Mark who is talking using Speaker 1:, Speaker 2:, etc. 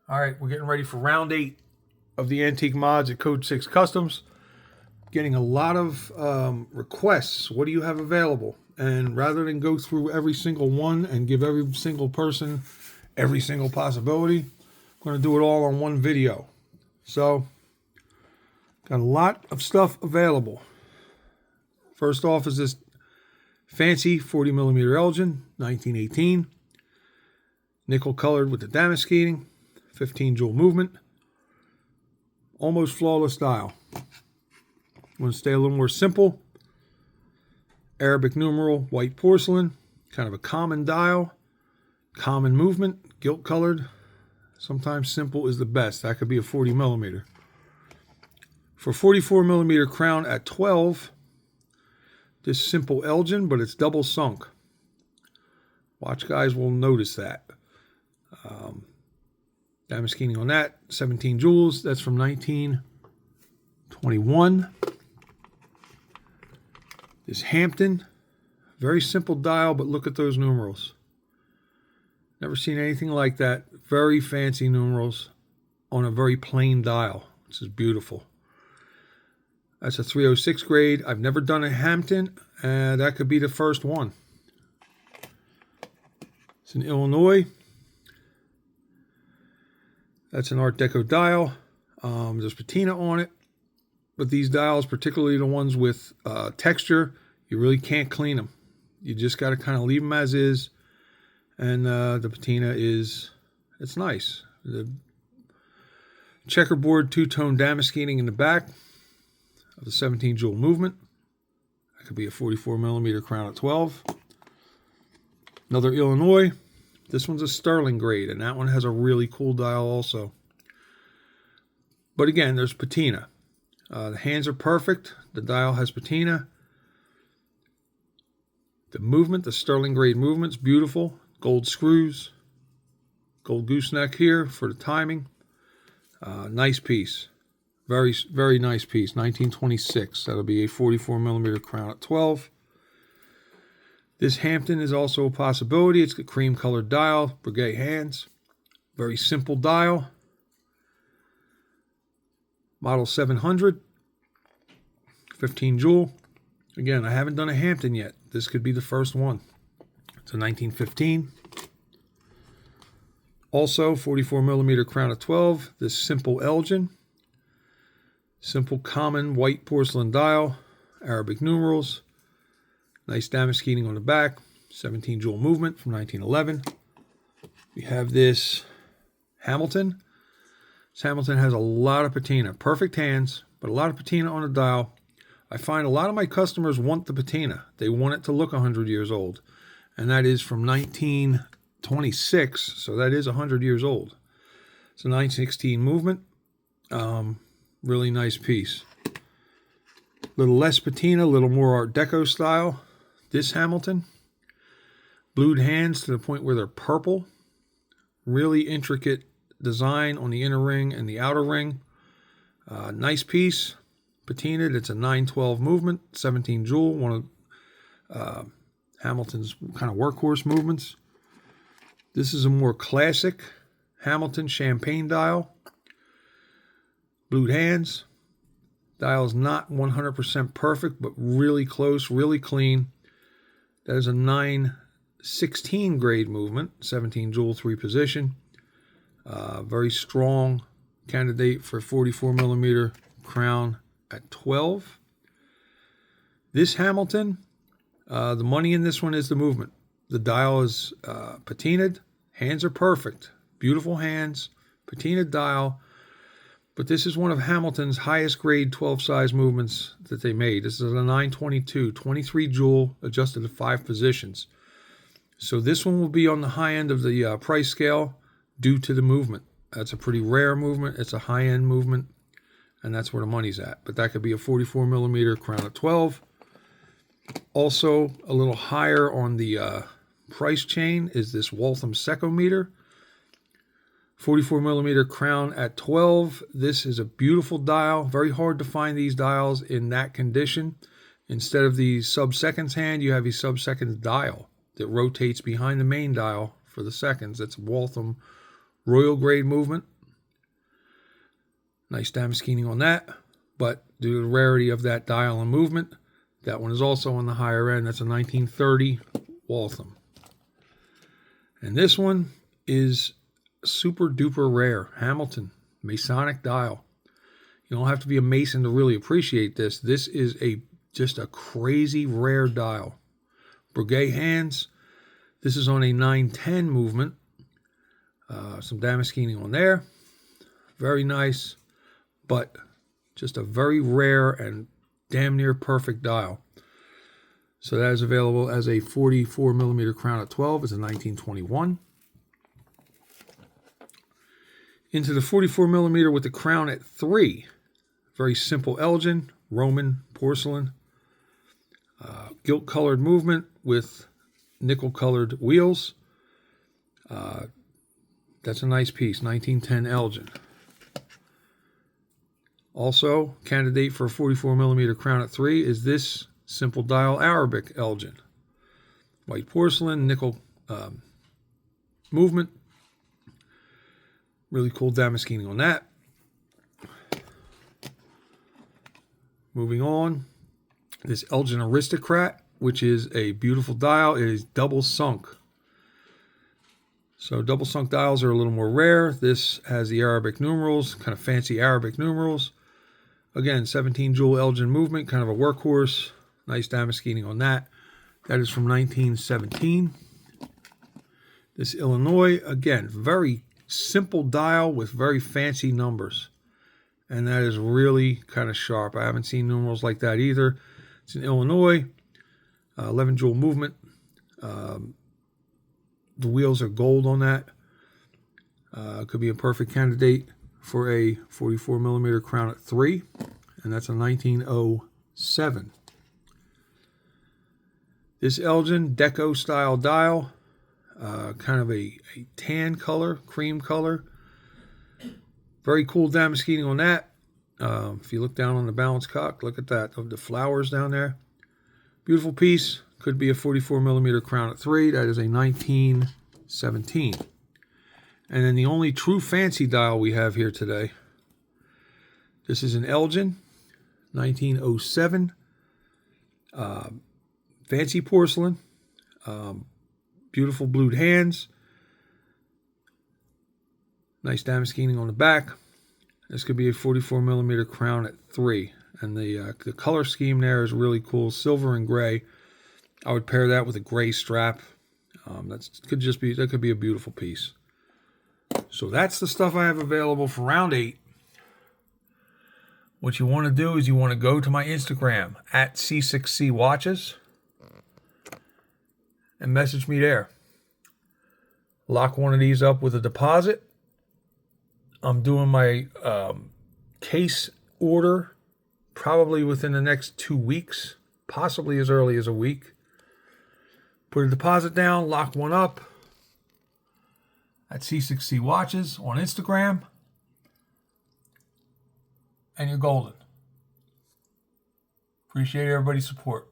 Speaker 1: All right, we're getting ready for round 8 of the antique mods at Code 6 Customs. Getting a lot of requests. What do you have available? And rather than go through every single one and give every single person every single possibility, I'm going to do it all on one video. So, got a lot of stuff available. First off is this fancy 40mm Elgin, 1918. Nickel colored with the damascening. 15 jewel movement. Almost flawless dial. Want to stay a little more simple. Arabic numeral, white porcelain. Kind of a common dial. Common movement, gilt colored. Sometimes simple is the best. That could be a 40mm. For 44mm crown at 12, this simple Elgin, but it's double sunk. Watch guys will notice that. Damascening on that, 17 jewels. That's from 1921. This Hampton, very simple dial, but look at those numerals. Never seen anything like that. Very fancy numerals on a very plain dial. This is beautiful. That's a 306 grade. I've never done a Hampton, and that could be the first one. It's in Illinois. That's an Art Deco dial. There's patina on it. But these dials, particularly the ones with texture, you really can't clean them. You just got to kind of leave them as is. And the patina is, it's nice. The checkerboard two-tone damascening in the back of the 17 jewel movement. That could be a 44mm crown at 12. Another Illinois. This one's a sterling grade, and that one has a really cool dial also. But again, there's patina. The hands are perfect. The dial has patina. The movement, the sterling grade movement's beautiful. Gold screws. Gold gooseneck here for the timing. Nice piece. Very, very nice piece. 1926. That'll be a 44mm crown at 12. This Hampton is also a possibility. It's a cream colored dial, Breguet hands. Very simple dial. Model 700. 15 jewel. Again, I haven't done a Hampton yet. This could be the first one. It's a 1915. Also, 44mm crown at 12. This simple Elgin. Simple common white porcelain dial. Arabic numerals. Nice damascening on the back. 17 jewel movement from 1911. We have this Hamilton. This Hamilton has a lot of patina. Perfect hands, but a lot of patina on the dial. I find a lot of my customers want the patina. They want it to look 100 years old. And that is from 1926, so that is 100 years old. It's a 916 movement. Really nice piece. Little less patina, a little more Art Deco style. This Hamilton, blued hands to the point where they're purple. Really intricate design on the inner ring and the outer ring. Nice piece, patinaed. It's a 912 movement, 17 jewel, one of Hamilton's kind of workhorse movements. This is a more classic Hamilton champagne dial. Blued hands. Dial is not 100% perfect, but really close, really clean. That is a 916 grade movement, 17 jewel 3 position. Very strong candidate for 44mm crown at 12. This Hamilton, the money in this one is the movement. The dial is patinaed. Hands are perfect. Beautiful hands. Patinaed dial. But this is one of Hamilton's highest grade 12 size movements that they made. This is a 922, 23 jewel, adjusted to 5 positions. So this one will be on the high end of the price scale due to the movement. That's a pretty rare movement. It's a high-end movement, and that's where the money's at. But that could be a 44mm crown at 12. Also, a little higher on the price chain is this Waltham Secometer. 44mm crown at 12. This is a beautiful dial. Very hard to find these dials in that condition. Instead of the sub-seconds hand, you have a sub-seconds dial that rotates behind the main dial for the seconds. It's Waltham Royal grade movement. Nice damascening on that. But due to the rarity of that dial and movement, that one is also on the higher end. That's a 1930 Waltham. And this one is super duper rare. Hamilton, Masonic dial. You don't have to be a Mason to really appreciate this. This is just a crazy rare dial. Breguet hands. This is on a 910 movement. Some damascening on there. Very nice, but just a very rare and damn near perfect dial. So that is available as a 44 millimeter crown at 12. It's a 1921. Into the 44 millimeter with the crown at 3. Very simple Elgin, Roman porcelain. Gilt colored movement with nickel colored wheels. That's a nice piece, 1910 Elgin. Also, candidate for a 44 millimeter crown at 3 is this simple dial Arabic Elgin. White porcelain, nickel movement. Really cool damascening on that. Moving on, this Elgin Aristocrat, which is a beautiful dial. It is double sunk. So double sunk dials are a little more rare. This has the Arabic numerals, kind of fancy Arabic numerals. Again, 17 jewel Elgin movement, kind of a workhorse. Nice damascening on that. That is from 1917. This Illinois, again, very simple dial with very fancy numbers. And that is really kind of sharp. I haven't seen numerals like that either. It's in Illinois, 11 jewel movement. The wheels are gold on that. Could be a perfect candidate for a 44 millimeter crown at 3. And that's a 1907. This Elgin Deco style dial. Kind of a tan color, cream color. Very cool damascening on that. If you look down on the balance cock, look at that, of the flowers down there. Beautiful piece. Could be a 44 millimeter crown at 3. That is a 1917. And then the only true fancy dial we have here today. This is an Elgin, 1907. Fancy porcelain. Beautiful blued hands. Nice damascening on the back. This could be a 44 millimeter crown at 3. And the color scheme there is really cool. Silver and gray. I would pair that with a gray strap. That could be a beautiful piece. So that's the stuff I have available for round 8. What you want to do is you want to go to my Instagram at C6C Watches and message me there. Lock one of these up with a deposit. I'm doing my case order probably within the next 2 weeks, possibly as early as a week. Put a deposit down, lock one up at C6C Watches on Instagram, and you're golden. Appreciate everybody's support.